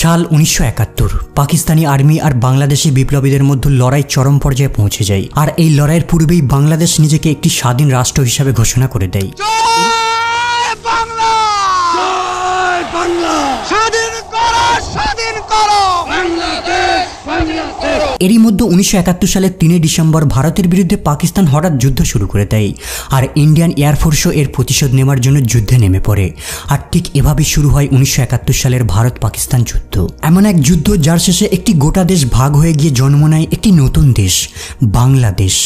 সাল 1971 পাকিস্তানি আর্মি আর বাংলাদেশি বিপ্লবীদের মধ্যে লড়াই চরম পর্যায়ে পৌঁছে যায়। আর এই লড়াইয়ের পূর্বেই বাংলাদেশ নিজেকে একটি স্বাধীন রাষ্ট্র হিসেবে ঘোষণা করে দেয়। এরই মধ্যে 1971 সালের 3 ডিসেম্বর ভারতের বিরুদ্ধে পাকিস্তান হঠাৎ যুদ্ধ শুরু করে দেয় আর ইন্ডিয়ান এয়ারফোর্সও এর প্রতিশোধ নেওয়ার জন্য যুদ্ধে নেমে পড়ে। আর ঠিক এভাবেই শুরু হয় 1971 সালের ভারত পাকিস্তান যুদ্ধ। এমন এক যুদ্ধ যার শেষে একটি গোটা দেশ ভাগ হয়ে গিয়ে জন্ম নেয় একটি নতুন দেশ, বাংলাদেশ।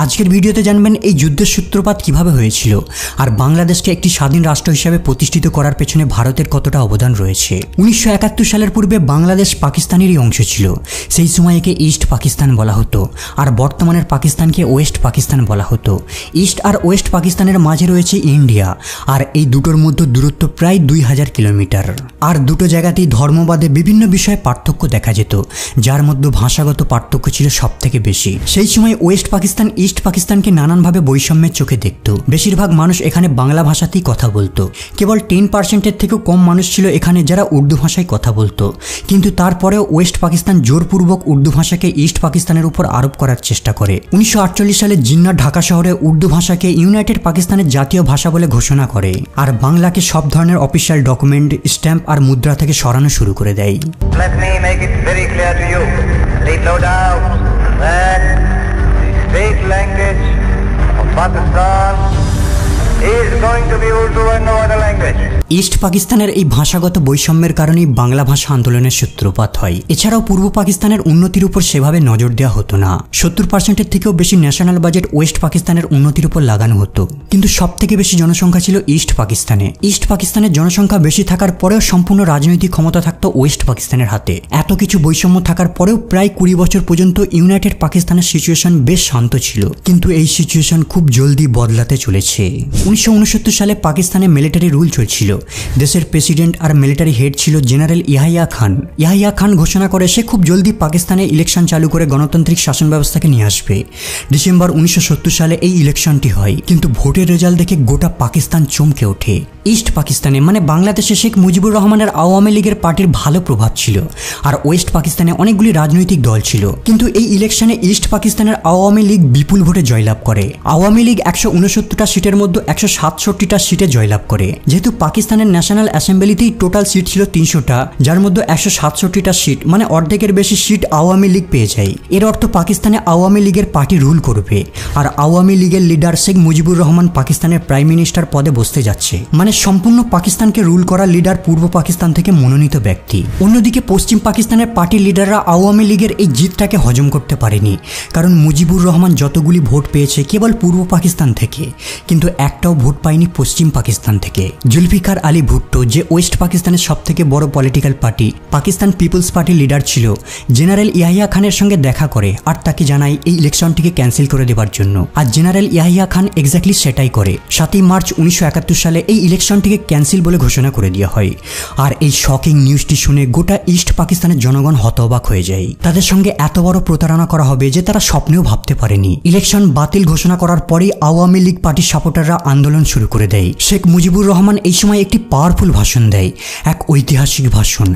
আজকের ভিডিওতে জানবেন এই যুদ্ধের সূত্রপাত কিভাবে হয়েছিল আর বাংলাদেশকে একটি স্বাধীন রাষ্ট্র হিসেবে প্রতিষ্ঠিত করার পেছনে ভারতের কতটা অবদান রয়েছে। 1971 সালের পূর্বে বাংলাদেশ পাকিস্তানেরই অংশ ছিল। সেই সময় একে ইস্ট পাকিস্তান বলা হতো আর বর্তমানের পাকিস্তানকে ওয়েস্ট পাকিস্তান বলা হতো। ইস্ট আর ওয়েস্ট পাকিস্তানের মাঝে রয়েছে ইন্ডিয়া আর এই দুটোর মধ্যে দূরত্ব প্রায় 2000 কিলোমিটার। আর দুটো জায়গাতেই ধর্মবাদে বিভিন্ন বিষয়ে পার্থক্য দেখা যেত, যার মধ্যে ভাষাগত পার্থক্য ছিল সবথেকে বেশি। সেই সময় ওয়েস্ট পাকিস্তান ইস্ট পাকিস্তানকে নানানভাবে বৈষম্যের চোখে দেখত। বেশিরভাগ মানুষ এখানে বাংলা ভাষাতেই কথা বলতো। কেবল 10%-এর থেকেও কম মানুষ ছিল এখানে যারা উর্দু ভাষায় কথা বলতো। কিন্তু তারপরেও ওয়েস্ট পাকিস্তান জোরপূর্বক উর্দু ভাষাকে ইস্ট পাকিস্তানের উপর আরোপ করার চেষ্টা করে। 1948 সালে জিন্নাহ ঢাকা শহরে উর্দু ভাষাকে ইউনাইটেড পাকিস্তানের জাতীয় ভাষা বলে ঘোষণা করে আর বাংলাকে সব ধরনের অফিসিয়াল ডকুমেন্ট, স্ট্যাম্প আর মুদ্রা থেকে সরানো শুরু করে দেয়। State language of Pakistan is going to be Urdu and no other language. East পাকিস্তানের এই ভাষাগত বৈষম্যের কারণেই বাংলা ভাষা আন্দোলনের সূত্রপাত হয়। এছাড়াও পূর্ব পাকিস্তানের উন্নতির উপর সেভাবে নজর দেওয়া হতো না। 70%-এর থেকেও বেশি ন্যাশনাল বাজেট ওয়েস্ট পাকিস্তানের উন্নতির উপর লাগানো হতো। কিন্তু সব থেকে বেশি জনসংখ্যা ছিল ইস্ট পাকিস্তানে। ইস্ট পাকিস্তানের জনসংখ্যা বেশি থাকার পরেও সম্পূর্ণ রাজনৈতিক ক্ষমতা থাকতো ওয়েস্ট পাকিস্তানের হাতে। এত কিছু বৈষম্য থাকার পরেও প্রায় 20 বছর পর্যন্ত ইউনাইটেড পাকিস্তানের সিচুয়েশন বেশ শান্ত ছিল। কিন্তু এই সিচুয়েশন খুব জলদি বদলাতে চলেছে। 1969 সালে পাকিস্তানে মিলিটারি রুল চলছিল। দেশের প্রেসিডেন্ট আর মিলিটারি হেড ছিল জেনারেল ইয়াহিয়া খান। ইয়াহিয়া খান ঘোষণা করে সে খুব জলদি পাকিস্তানে ইলেকশন চালু করে গণতান্ত্রিক শাসন ব্যবস্থাকে নিয়ে আসবে। ডিসেম্বর 1970 সালে এই ইলেকশনটি হয়, কিন্তু ভোটের রেজাল্ট দেখে গোটা পাকিস্তান চমকে ওঠে। ইস্ট পাকিস্তানে মানে বাংলাদেশে শেখ মুজিবুর রহমানের আওয়ামী লীগের পার্টির ভালো প্রভাব ছিল আর ওয়েস্ট পাকিস্তানে অনেকগুলি রাজনৈতিক দল ছিল। কিন্তু এই ইলেকশনে ইস্ট পাকিস্তানের আওয়ামী লীগ বিপুল ভোটে জয়লাভ করে। আওয়ামী লীগ 169টা সিটের মধ্যে 167টা সিটে জয়লাভ করে। যেহেতু পাকিস্তানের ন্যাশনাল অ্যাসেম্বলিতেই টোটাল সিট ছিল 300টা, যার মধ্যে 167টা সিট মানে অর্ধেকের বেশি সিট আওয়ামী লীগ পেয়ে যায়। এর অর্থ পাকিস্তানে আওয়ামী লীগের পার্টি রুল করবে আর আওয়ামী লীগের লিডার শেখ মুজিবুর রহমান পাকিস্তানের প্রাইম মিনিস্টার পদে বসতে যাচ্ছে। মানে সম্পূর্ণ পাকিস্তানকে রুল করা লিডার পূর্ব পাকিস্তান থেকে মনোনীত ব্যক্তি। অন্যদিকে পশ্চিম পাকিস্তানের পার্টির লিডাররা আওয়ামী লীগের এই জিতটাকে হজম করতে পারেনি, কারণ মুজিবুর রহমান যতগুলি ভোট পেয়েছে কেবল পূর্ব পাকিস্তান থেকে, কিন্তু একটাও ভোট পায়নি পশ্চিম পাকিস্তান থেকে। জুলফিকার আলী ভুট্টো, যে ওয়েস্ট পাকিস্তানের সবথেকে বড় পলিটিক্যাল পার্টি পাকিস্তান পিপলস পার্টির লিডার ছিল, জেনারেল ইয়াহিয়া খানের সঙ্গে দেখা করে আর তাকে জানায় এই ইলেকশনটিকে ক্যান্সেল করে দেওয়ার জন্য। আর জেনারেল ইয়াহিয়া খান এক্স্যাক্টলি সেটাই করে। 7 মার্চ 1971 সালে এই ইলেকশনটিকে ক্যান্সেল বলে ঘোষণা করে দেওয়া হয়। আর এই শকিং নিউজটি শুনে গোটা ইস্ট পাকিস্তানের জনগণ হতবাক হয়ে যায়। তাদের সঙ্গে এত বড় প্রতারণা করা হবে যে তারা স্বপ্নেও ভাবতে পারেনি। ইলেকশন বাতিল ঘোষণা করার পরেই আওয়ামী লীগ পার্টির সাপোর্টাররা আন্দোলন শুরু করে দেয়। শেখ মুজিবুর রহমান এই সময় একটি পাওয়ারফুল ভাষণ দেয়, এক ঐতিহাসিক ভাষণ।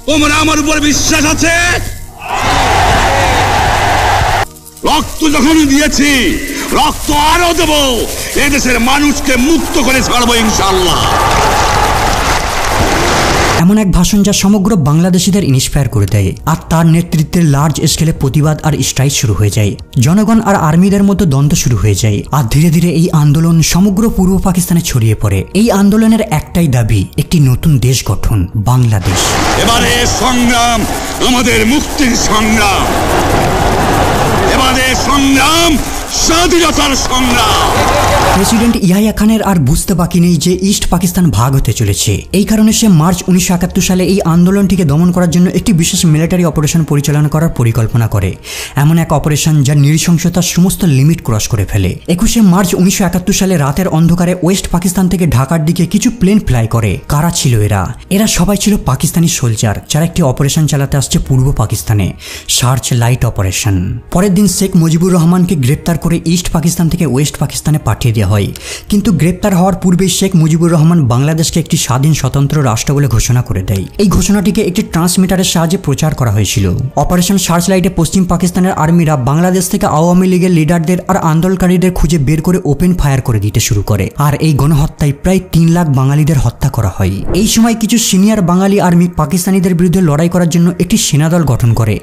তোমরা আমার উপর বিশ্বাস আছে? রক্ত যখন দিয়েছি, রক্ত আরো দেব। এদেশের মানুষকে মুক্ত করে ছাড়বো ইনশাআল্লাহ। এমন এক ভাষণ যা সমগ্র বাংলাদেশিদের ইন্সপায়ার করে দেয়। আর তার নেতৃত্বে লার্জ স্কেলে প্রতিবাদ আর স্ট্রাইক শুরু হয়ে যায়। জনগণ আর আর্মিদের মধ্যে দ্বন্দ্ব শুরু হয়ে যায়। আর ধীরে ধীরে এই আন্দোলন সমগ্র পূর্ব পাকিস্তানে ছড়িয়ে পড়ে। এই আন্দোলনের একটাই দাবি, একটি নতুন দেশ গঠন, বাংলাদেশ। এবারে সংগ্রাম আমাদের মুক্তির সংগ্রাম, এবারে সংগ্রাম স্বাধীনতার সংগ্রাম। প্রেসিডেন্ট ইয়াহিয়া খানের আর বুঝতে বাকি নেই যে ইস্ট পাকিস্তান ভাগ হতে চলেছে। এই কারণে সে মার্চ 1971 সালে এই আন্দোলনটিকে দমন করার জন্য একটি বিশেষ মিলিটারি অপারেশন পরিচালনা করার পরিকল্পনা করে। এমন এক অপারেশন যা নৃশংসতার সমস্ত লিমিট ক্রস করে ফেলে। 21 মার্চ 1971 সালে রাতের অন্ধকারে ওয়েস্ট পাকিস্তান থেকে ঢাকার দিকে কিছু প্লেন ফ্লাই করে। কারা ছিল এরা? এরা সবাই ছিল পাকিস্তানি সোলজার, যারা একটি অপারেশন চালাতে আসছে পূর্ব পাকিস্তানে, সার্চ লাইট অপারেশন। পরের দিন শেখ মুজিবুর রহমানকে গ্রেপ্তার করে ইস্ট পাকিস্তান থেকে ওয়েস্ট পাকিস্তানে পাঠিয়ে দেওয়া হয়। কিন্তু গ্রেপ্তার হওয়ার পূর্বে শেখ মুজিবুর রহমান বাংলাদেশকে একটি স্বাধীন স্বতন্ত্র রাষ্ট্র বলে ঘোষণা করে দেয়। এই ঘোষণাটিকে একটি ট্রান্সমিটারের সাহায্যে প্রচার করা হয়েছিল। অপারেশন সার্চলাইটে পশ্চিম পাকিস্তানের আর্মিরা বাংলাদেশ থেকে আওয়ামী লীগের লিডারদের আর আন্দোলনকারীদের খুঁজে বের করে ওপেন ফায়ার করে দিতে শুরু করে। আর এই গণহত্যায় প্রায় 3 লাখ বাঙালিদের হত্যা করা হয়। এই সময় কিছু সিনিয়র বাঙালি আর্মি পাকিস্তানিদের বিরুদ্ধে লড়াই করার জন্য একটি সেনাদল গঠন করে,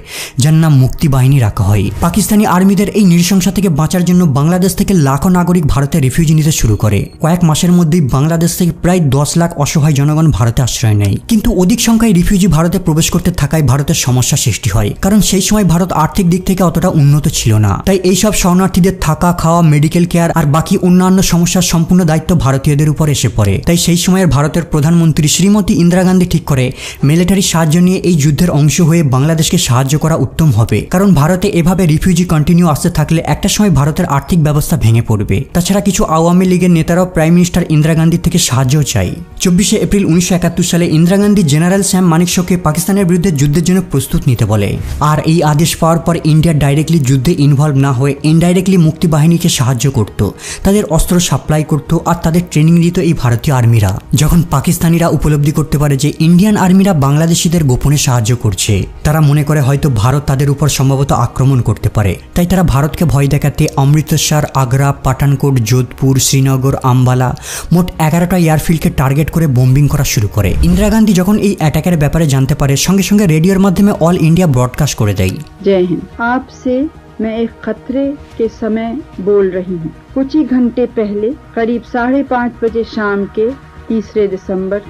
যার নাম মুক্তি বাহিনী রাখা হয়। পাকিস্তানি আর্মিদের এই নৃশংসতা থেকে বাঁচার জন্য বাংলাদেশ থেকে লাখো নাগরিক ভারতে রিফিউজি নিতে শুরু করে। কয়েক মাসের মধ্যেই বাংলাদেশ থেকে প্রায় 10 লাখ অসহায় জনগণ ভারতে আশ্রয় নেয়। কিন্তু অধিক সংখ্যায় রিফিউজি ভারতে প্রবেশ করতে থাকায় ভারতের সমস্যা সৃষ্টি হয়, কারণ সেই সময় ভারত আর্থিক দিক থেকে অতটা উন্নত ছিল না। তাই এইসব শরণার্থীদের থাকা, খাওয়া, মেডিকেল কেয়ার আর বাকি অন্যান্য সমস্যার সম্পূর্ণ দায়িত্ব ভারতীয়দের উপর এসে পড়ে। তাই সেই সময়ের ভারতের প্রধানমন্ত্রী শ্রীমতী ইন্দিরা গান্ধী ঠিক করে মিলিটারি সাহায্য নিয়ে এই যুদ্ধের অংশ হয়ে বাংলাদেশকে সাহায্য করা উত্তম হবে, কারণ ভারতে এভাবে রিফিউজি কন্টিনিউ আসতে থাকলে একটা সময় ভারতের আর্থিক ব্যবস্থা ভেঙে পড়বে। তাছাড়া কিছু আওয়ামী লীগের নেতারাও প্রাইম মিনিস্টার ইন্দিরা গান্ধীর থেকে সাহায্য চাই। 24শে এপ্রিল 1971 সালে ইন্দিরা গান্ধী জেনারেল স্যাম মানেকশকে পাকিস্তানের বিরুদ্ধে যুদ্ধের জন্য প্রস্তুত নিতে বলে। আর এই আদেশ পাওয়ার পর ইন্ডিয়া ডাইরেক্টলি যুদ্ধে ইনভলভ না হয়ে ইনডাইরেক্টলি মুক্তি বাহিনীকে সাহায্য করত, তাদের অস্ত্র সাপ্লাই করত আর তাদের ট্রেনিং দিত এই ভারতীয় আর্মিরা। যখন পাকিস্তানিরা উপলব্ধি করতে পারে যে ইন্ডিয়ান আর্মিরা বাংলাদেশিদের গোপনে সাহায্য করছে, তারা মনে করে হয়তো ভারত তাদের উপর সম্ভবত আক্রমণ করতে পারে। তাই তারা ভারতকে ভয় দেখাতে অমৃতসর, আগ্রা, পাঠানকোট, যোধপুর, শ্রীনগর, আম্বালা মোট 11টা এয়ারফিল্ডকে টার্গেট করে বোম্বিং করা শুরু করে। ইন্দিরা গান্ধী যখন এই অ্যাটাকের ব্যাপারে জানতে পারে, সঙ্গে সঙ্গে রেডিওর মাধ্যমে অল ইন্ডিয়া ব্রডকাস্ট করে দেয়। जय हिंद। आपसे मैं एक खतरे के समय बोल रही हूँ। कुछ ही घंटे पहले करीब 5:30 बजे शाम के 3 दिसंबर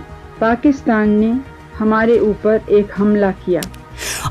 पाकिस्तान ने हमारे ऊपर एक हमला किया।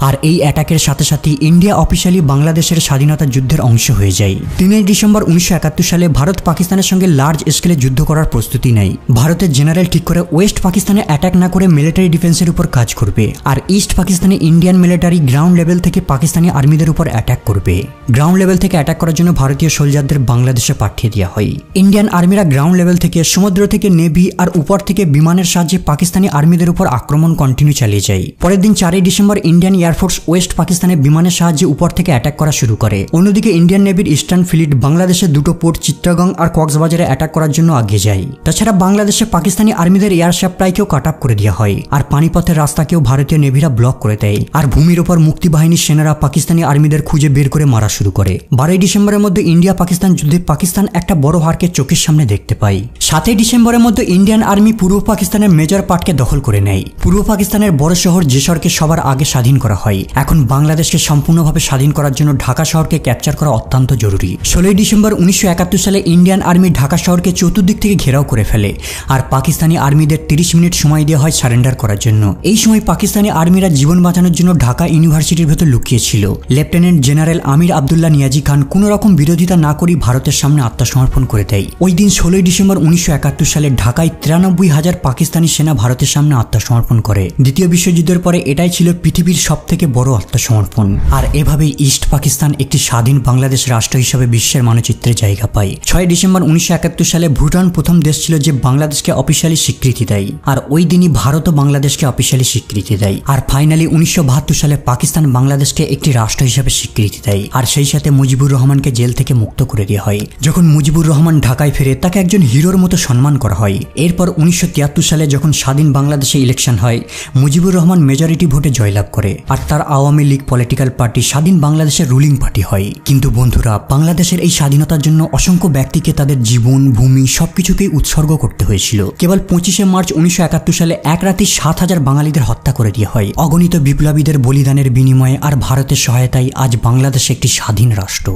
আর এই অ্যাটাকের সাথে সাথে ইন্ডিয়া অফিসিয়ালি বাংলাদেশের স্বাধীনতা যুদ্ধের অংশ হয়ে যায়। 3 ডিসেম্বর 1971 সালে ভারত পাকিস্তানের সঙ্গে লার্জ স্কেলে যুদ্ধ করার প্রস্তুতি নেয়। ভারতের জেনারেল ঠিক করে ওয়েস্ট পাকিস্তানে অ্যাটাক না করে মিলিটারি ডিফেন্সের উপর কাজ করবে, আর ইস্ট পাকিস্তানে ইন্ডিয়ান মিলিটারি গ্রাউন্ড লেভেল থেকে পাকিস্তানি আর্মিদের উপর অ্যাটাক করবে। গ্রাউন্ড লেভেল থেকে অ্যাটাক করার জন্য ভারতীয় সোলজারদের বাংলাদেশে পাঠিয়ে দেওয়া হয়। ইন্ডিয়ান আর্মিরা গ্রাউন্ড লেভেল থেকে, সমুদ্র থেকে নেভি আর উপর থেকে বিমানের সাহায্যে পাকিস্তানি আর্মিদের উপর আক্রমণ কন্টিনিউ চালিয়ে যায়। পরের দিন 4 ডিসেম্বর ইন্ডিয়ান এয়ারফোর্স ওয়েস্ট পাকিস্তানে বিমানের সাহায্যে উপর থেকে অ্যাটাক করা শুরু করে। অন্যদিকে ইন্ডিয়ান নেভির ইস্টার্ন ফ্লিট বাংলাদেশের 2টো পোর্ট চিত্তগং আর কক্সবাজারে অ্যাটাক করার জন্য এগিয়ে যায়। তাছাড়া বাংলাদেশে পাকিস্তানি আর্মিদের এয়ার সাপ্লাইকেও কাট আপ করে দেওয়া হয়, আর পানিপথের রাস্তাকেও ভারতীয় নেভিরা ব্লক করে দেয়। আর ভূমির ওপর মুক্তি বাহিনীর সেনারা পাকিস্তানি আর্মিদের খুঁজে বের করে মারা শুরু করে। 12 ডিসেম্বরের মধ্যে ইন্ডিয়া পাকিস্তান যুদ্ধে পাকিস্তান একটা বড় হারকে চোখের সামনে দেখতে পায়। 7 ডিসেম্বরের মধ্যে ইন্ডিয়ান আর্মি পূর্ব পাকিস্তানের মেজর পার্টকে দখল করে নেয়। পূর্ব পাকিস্তানের বড় শহর জেসরকে সবার আগে স্বাধীন করা হয়। এখন বাংলাদেশকে সম্পূর্ণভাবে স্বাধীন করার জন্য ঢাকা শহরকে ক্যাপচার করা অত্যন্ত জরুরি। 16 ডিসেম্বর 1971 সালে ইন্ডিয়ান আর্মি ঢাকা শহরকে চতুর্দিক থেকে ঘেরাও করে ফেলে, আর পাকিস্তানি আর্মিদের 30 মিনিট সময় দেওয়া হয় সারেন্ডার করার জন্য। এই সময় পাকিস্তানি আর্মিরা জীবন বাঁচানোর জন্য ঢাকা ইউনিভার্সিটির ভেতর লুকিয়েছিল। লেফটেন্যান্ট জেনারেল আমির আবদুল্লাহ নিয়াজি খান কোনো রকম বিরোধিতা না করে ভারতের সামনে আত্মসমর্পণ করে দেয়। ওই দিন 16 ডিসেম্বর 1971 সালে ঢাকায় 93,000 পাকিস্তানি সেনা ভারতের সামনে আত্মসমর্পণ করে। দ্বিতীয় বিশ্বযুদ্ধের পরে এটাই ছিল পৃথিবীর সবথেকে বড় আত্মসমর্পণ। আর এভাবেই ইস্ট পাকিস্তান একটি স্বাধীন বাংলাদেশ রাষ্ট্র হিসেবে বিশ্বের মানচিত্রে জায়গা পায়। 6 ডিসেম্বর 1971 সালে ভুটান প্রথম দেশ ছিল যে বাংলাদেশকে অফিসিয়ালি স্বীকৃতি দেয়, আর ওই দিনই ভারতও বাংলাদেশকে অফিসিয়ালি স্বীকৃতি দেয়। আর ফাইনালি 1972 সালে পাকিস্তান বাংলাদেশকে একটি রাষ্ট্র হিসেবে স্বীকৃতি দেয়, আর সেই সাথে মুজিবুর রহমানকে জেল থেকে মুক্ত করে দেওয়া হয়। যখন মুজিবুর রহমান ঢাকায় ফেরে তাকে একজন হিরোর মতো সম্মান করা হয়। এরপর 1973 সালে যখন স্বাধীন বাংলাদেশে ইলেকশন হয়, মুজিবুর রহমান মেজরিটি ভোটে জয়লাভ করে, আর তার আওয়ামী লীগ পলিটিক্যাল পার্টি স্বাধীন বাংলাদেশের রুলিং পার্টি হয়। কিন্তু বন্ধুরা, বাংলাদেশের এই স্বাধীনতার জন্য অসংখ্য ব্যক্তিকে তাদের জীবন, ভূমি সবকিছুকেই উৎসর্গ করতে হয়েছিল। কেবল 25শে মার্চ 1971 সালে এক রাতে 7,000 বাঙালিদের হত্যা করে দেওয়া হয়। অগণিত বিপ্লবীদের বলিদানের বিনিময়ে আর ভারতের সহায়তায় আজ বাংলাদেশ একটি স্বাধীন রাষ্ট্র।